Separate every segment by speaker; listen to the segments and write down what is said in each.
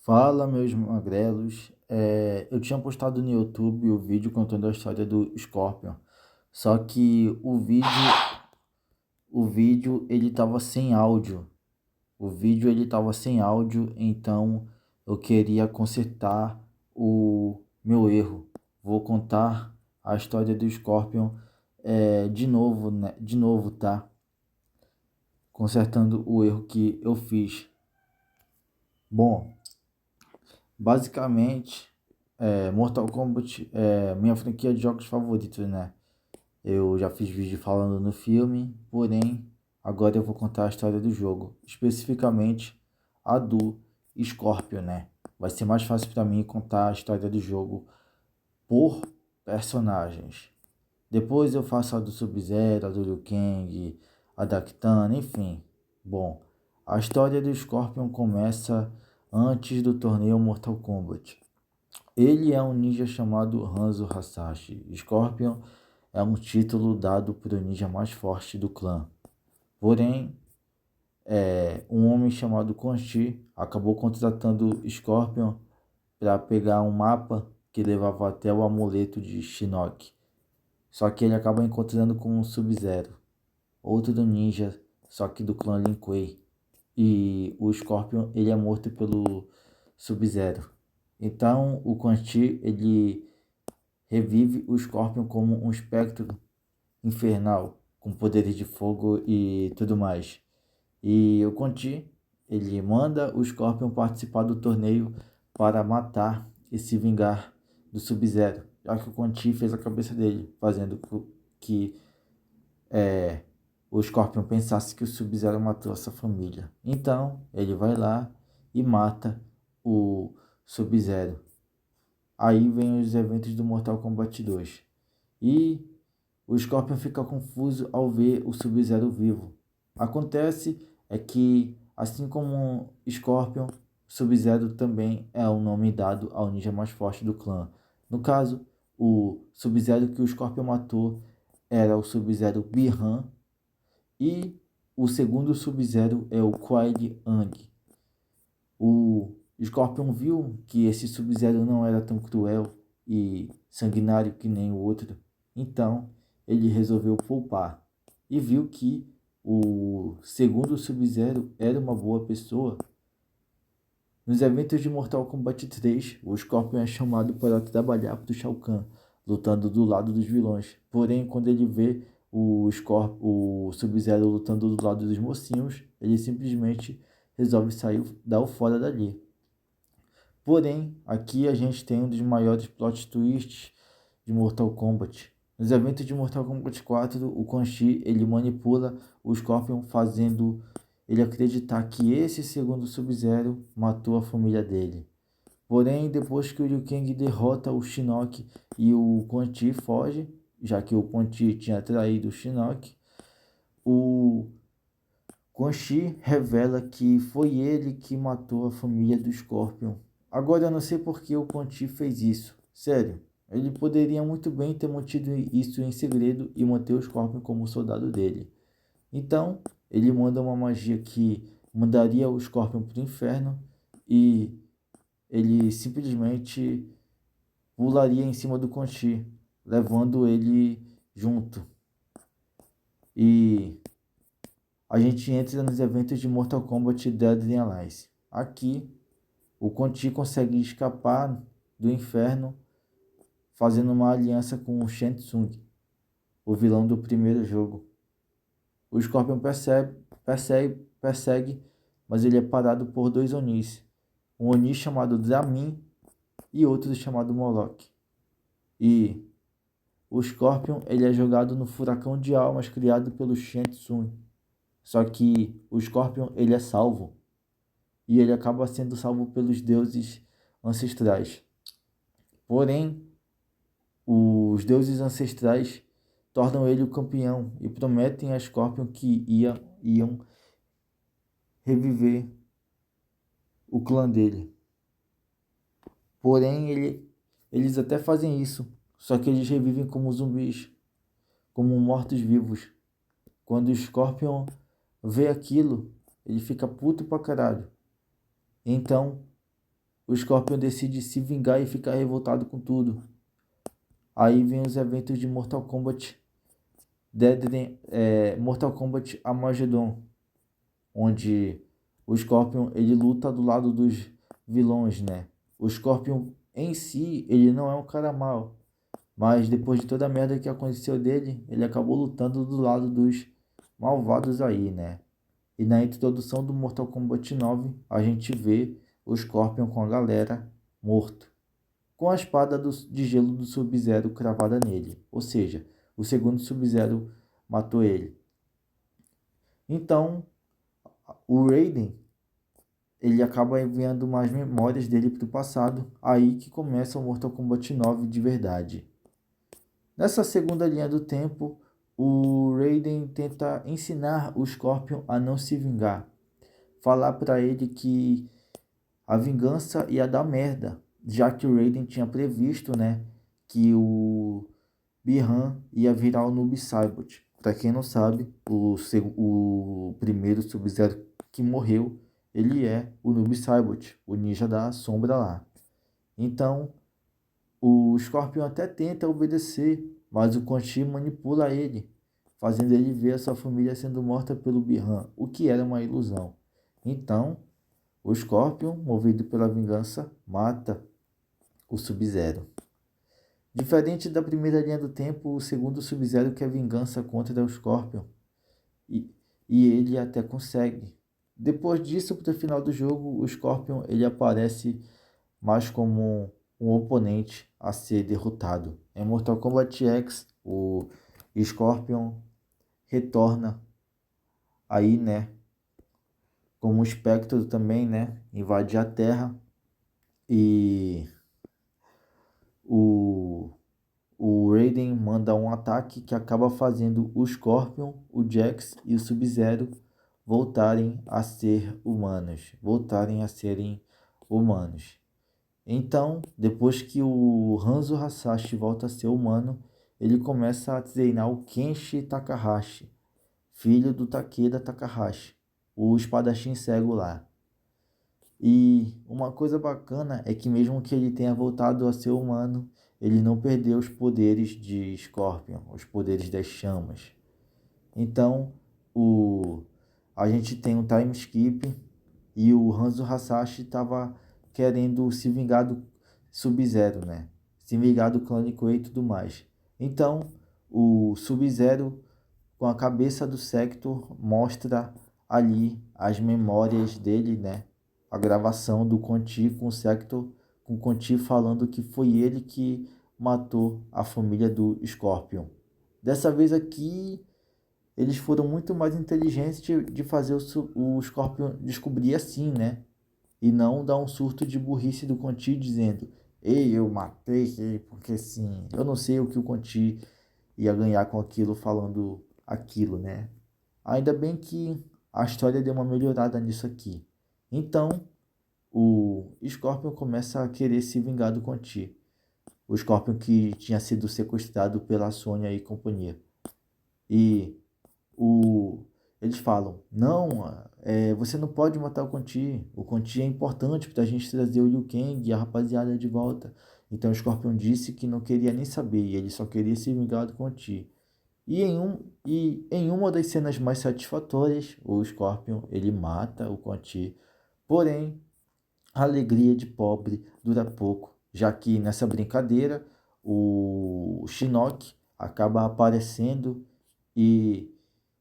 Speaker 1: Fala, meus magrelos. Eu tinha postado no YouTube o vídeo contando a história do Scorpion. Só que o vídeo ele tava sem áudio. O vídeo ele tava sem áudio, então eu queria consertar o meu erro. Vou contar a história do Scorpion de novo, né? De novo, tá? Consertando o erro que eu fiz. Bom, basicamente, Mortal Kombat é minha franquia de jogos favoritos, né? Eu já fiz vídeo falando no filme, porém, agora eu vou contar a história do jogo, especificamente a do Scorpion, né? Vai ser mais fácil para mim contar a história do jogo por personagens. Depois eu faço a do Sub-Zero, a do Liu Kang, a da Kitana, enfim. Bom, a história do Scorpion começa antes do torneio Mortal Kombat. Ele é um ninja chamado Hanzo Hasashi. Scorpion é um título dado para o ninja mais forte do clã. Porém, um homem chamado Quan Chi acabou contratando Scorpion para pegar um mapa que levava até o amuleto de Shinnok. Só que ele acaba encontrando com um Sub-Zero, outro do ninja, só que do clã Lin Kuei. E o Scorpion ele é morto pelo Sub-Zero. Então o Quan Chi ele revive o Scorpion como um espectro infernal, com poderes de fogo e tudo mais. E o Conti, ele manda o Scorpion participar do torneio para matar e se vingar do Sub-Zero, já que o Conti fez a cabeça dele, fazendo com que o Scorpion pensasse que o Sub-Zero matou essa família. Então, ele vai lá e mata o Sub-Zero. Aí vem os eventos do Mortal Kombat 2. E o Scorpion fica confuso ao ver o Sub-Zero vivo. Acontece é que, assim como Scorpion, Sub-Zero também é o nome dado ao ninja mais forte do clã. No caso, o Sub-Zero que o Scorpion matou era o Sub-Zero Bi-Han e o segundo Sub-Zero é o Kuai Ang. O Scorpion viu que esse Sub-Zero não era tão cruel e sanguinário que nem o outro, então ele resolveu poupar e viu que o segundo Sub-Zero era uma boa pessoa. Nos eventos de Mortal Kombat 3, o Scorpion é chamado para trabalhar para o Shao Kahn, lutando do lado dos vilões. Porém, quando ele vê o Sub-Zero lutando do lado dos mocinhos, ele simplesmente resolve sair, dar o fora dali. Porém, aqui a gente tem um dos maiores plot twists de Mortal Kombat. Nos eventos de Mortal Kombat 4, o Quan Chi ele manipula o Scorpion fazendo ele acreditar que esse segundo Sub-Zero matou a família dele. Porém, depois que o Liu Kang derrota o Shinnok e o Quan Chi foge, já que o Quan Chi tinha traído o Shinnok, o Quan Chi revela que foi ele que matou a família do Scorpion. Agora eu não sei por que o Quan Chi fez isso. Sério, ele poderia muito bem ter mantido isso em segredo e manter o Scorpion como soldado dele. Então, ele manda uma magia que mandaria o Scorpion para o inferno e ele simplesmente pularia em cima do Quan Chi, levando ele junto. E a gente entra nos eventos de Mortal Kombat Deadly Alliance. Aqui, o Conti consegue escapar do inferno fazendo uma aliança com o Shang Tsung, o vilão do primeiro jogo. O Scorpion persegue, mas ele é parado por dois Onis. Um Oni chamado Dramin e outro chamado Moloch. E o Scorpion ele é jogado no furacão de almas criado pelo Shang Tsung. Só que o Scorpion ele é salvo e ele acaba sendo salvo pelos deuses ancestrais. Porém, os deuses ancestrais tornam ele o campeão e prometem a Scorpion que iam reviver o clã dele. Porém, eles até fazem isso, só que eles revivem como zumbis, como mortos-vivos. Quando o Scorpion vê aquilo, ele fica puto pra caralho. Então, o Scorpion decide se vingar e ficar revoltado com tudo. Aí vem os eventos de Mortal Kombat Mortal Kombat Armageddon, onde o Scorpion ele luta do lado dos vilões, né? O Scorpion em si, ele não é um cara mau, mas depois de toda a merda que aconteceu dele, ele acabou lutando do lado dos malvados aí, né? E na introdução do Mortal Kombat 9, a gente vê o Scorpion com a galera morto, com a espada de gelo do Sub-Zero cravada nele. Ou seja, o segundo Sub-Zero matou ele. Então, o Raiden, ele acaba enviando mais memórias dele para o passado, aí que começa o Mortal Kombat 9 de verdade. Nessa segunda linha do tempo, o Raiden tenta ensinar o Scorpion a não se vingar. Falar para ele que a vingança ia dar merda, já que o Raiden tinha previsto, né, que o Bi-Han ia virar o Noob Saibot. Para quem não sabe, o primeiro Sub-Zero que morreu, ele é o Noob Saibot, o ninja da sombra lá. Então, o Scorpion até tenta obedecer, mas o Quan Chi manipula ele, fazendo ele ver a sua família sendo morta pelo Bi-Han, o que era uma ilusão. Então, o Scorpion, movido pela vingança, mata o Sub-Zero. Diferente da primeira linha do tempo, o segundo Sub-Zero quer vingança contra o Scorpion. E, e ele até consegue. Depois disso, para o final do jogo, o Scorpion ele aparece mais como um oponente a ser derrotado. Em Mortal Kombat X, o Scorpion retorna aí, né? Como um espectro também, né? Invade a Terra e o Raiden manda um ataque que acaba fazendo o Scorpion, o Jax e o Sub-Zero voltarem a ser humanos, voltarem a serem humanos. Então, depois que o Hanzo Hasashi volta a ser humano, ele começa a treinar o Kenshi Takahashi, filho do Takeda Takahashi, o espadachim cego lá. E uma coisa bacana é que mesmo que ele tenha voltado a ser humano, ele não perdeu os poderes de Scorpion, os poderes das chamas. Então, a gente tem um time skip e o Hanzo Hasashi estava querendo se vingar do Sub-Zero, né? Se vingar do Clone Quay e tudo mais. Então, o Sub-Zero, com a cabeça do Sector, mostra ali as memórias dele, né? A gravação do Conti com o Sector, com o Conti falando que foi ele que matou a família do Scorpion. Dessa vez aqui, eles foram muito mais inteligentes de fazer o Scorpion descobrir assim, né? E não dar um surto de burrice do Conti dizendo: ei, eu matei ele porque sim. Eu não sei o que o Conti ia ganhar com aquilo falando aquilo, né? Ainda bem que a história deu uma melhorada nisso aqui. Então, o Scorpion começa a querer se vingar do Conti. O Scorpion que tinha sido sequestrado pela Sonya e companhia. E eles falam, não, você não pode matar o Conti é importante para a gente trazer o Liu Kang e a rapaziada de volta. Então o Scorpion disse que não queria nem saber, e ele só queria se vingar do Conti. E em uma das cenas mais satisfatórias, o Scorpion ele mata o Conti, porém a alegria de pobre dura pouco, já que nessa brincadeira o Shinnok acaba aparecendo e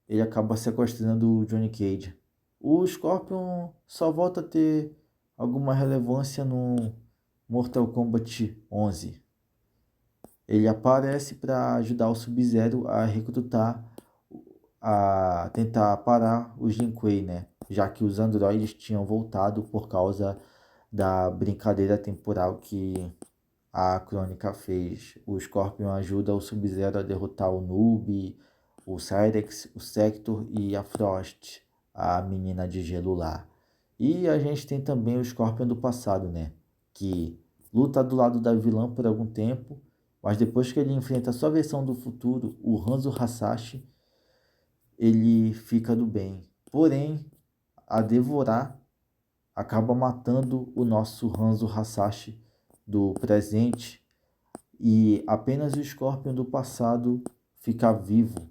Speaker 1: ele acaba sequestrando o Johnny Cage. O Scorpion só volta a ter alguma relevância no Mortal Kombat 11. Ele aparece para ajudar o Sub-Zero a recrutar, a tentar parar o Jin Kui, né? Já que os androides tinham voltado por causa da brincadeira temporal que a Crônica fez. O Scorpion ajuda o Sub-Zero a derrotar o Noob, o Cyrex, o Sector e a Frost, a menina de gelo lá. E a gente tem também o Scorpion do passado, né? Que luta do lado da vilã por algum tempo, mas depois que ele enfrenta a sua versão do futuro, o Hanzo Hasashi, ele fica do bem. Porém, a devorar acaba matando o nosso Hanzo Hasashi do presente e apenas o Scorpion do passado fica vivo.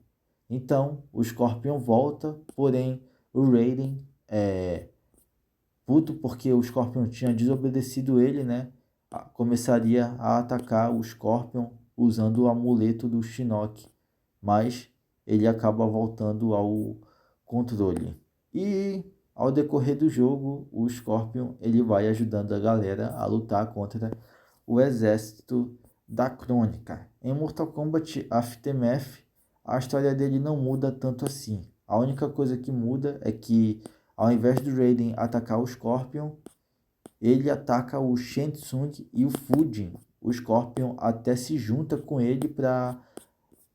Speaker 1: Então o Scorpion volta, porém o Raiden puto porque o Scorpion tinha desobedecido ele, né? Começaria a atacar o Scorpion usando o amuleto do Shinnok, mas ele acaba voltando ao controle. E ao decorrer do jogo, o Scorpion ele vai ajudando a galera a lutar contra o exército da Crônica. Em Mortal Kombat Aftermath, a história dele não muda tanto assim. A única coisa que muda é que ao invés do Raiden atacar o Scorpion, ele ataca o Shang Tsung e o Fujin. O Scorpion até se junta com ele para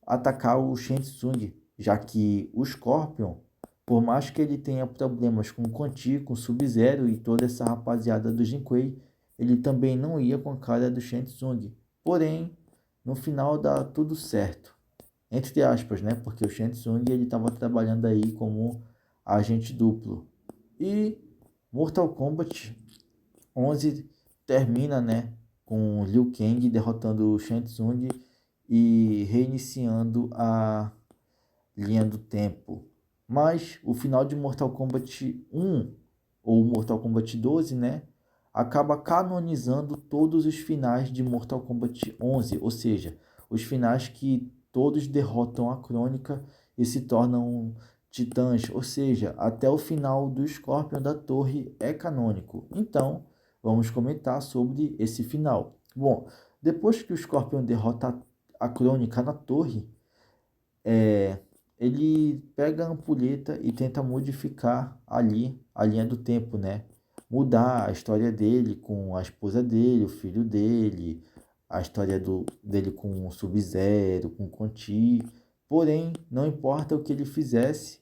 Speaker 1: atacar o Shang Tsung, já que o Scorpion, por mais que ele tenha problemas com o Quan Chi, com o Sub-Zero e toda essa rapaziada do Jinquei, ele também não ia com a cara do Shang Tsung. Porém, no final dá tudo certo. Entre aspas, né? Porque o Shang Tsung ele estava trabalhando aí como agente duplo. E Mortal Kombat 11 termina, né, com Liu Kang derrotando o Shang Tsung e reiniciando a linha do tempo. Mas o final de Mortal Kombat 1 ou Mortal Kombat 12, né, acaba canonizando todos os finais de Mortal Kombat 11, ou seja, os finais que todos derrotam a Crônica e se tornam titãs, ou seja, até o final do Scorpion da Torre é canônico. Então, vamos comentar sobre esse final. Bom, depois que o Scorpion derrota a Crônica na torre, ele pega a ampulheta e tenta modificar ali a linha do tempo, né? Mudar a história dele com a esposa dele, o filho dele, a história dele com o Sub-Zero, com o Quan Chi. Porém, não importa o que ele fizesse,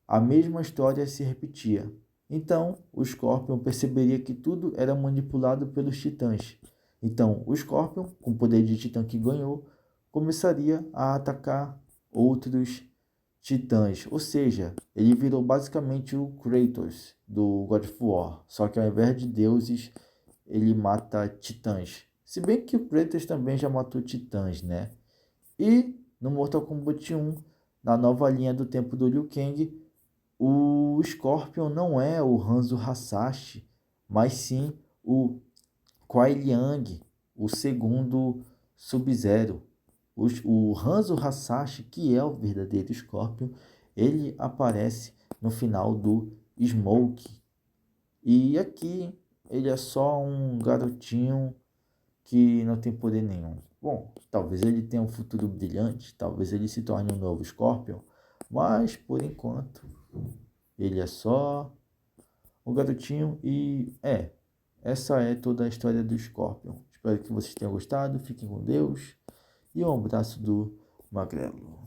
Speaker 1: a mesma história se repetia. Então, o Scorpion perceberia que tudo era manipulado pelos titãs. Então, o Scorpion, com o poder de titã que ganhou, começaria a atacar outros titãs. Ou seja, ele virou basicamente o Kratos do God of War. Só que ao invés de deuses, ele mata titãs. Se bem que o Kratos também já matou titãs, né? E no Mortal Kombat 1, na nova linha do tempo do Liu Kang, o Scorpion não é o Hanzo Hasashi, mas sim o Kuai Liang, o segundo Sub-Zero. O Hanzo Hasashi, que é o verdadeiro Scorpion, ele aparece no final do Smoke. E aqui ele é só um garotinho que não tem poder nenhum. Bom, talvez ele tenha um futuro brilhante, talvez ele se torne um novo Scorpion, mas por enquanto ele é só um garotinho e essa é toda a história do Scorpion. Espero que vocês tenham gostado, fiquem com Deus e um abraço do Magrelo.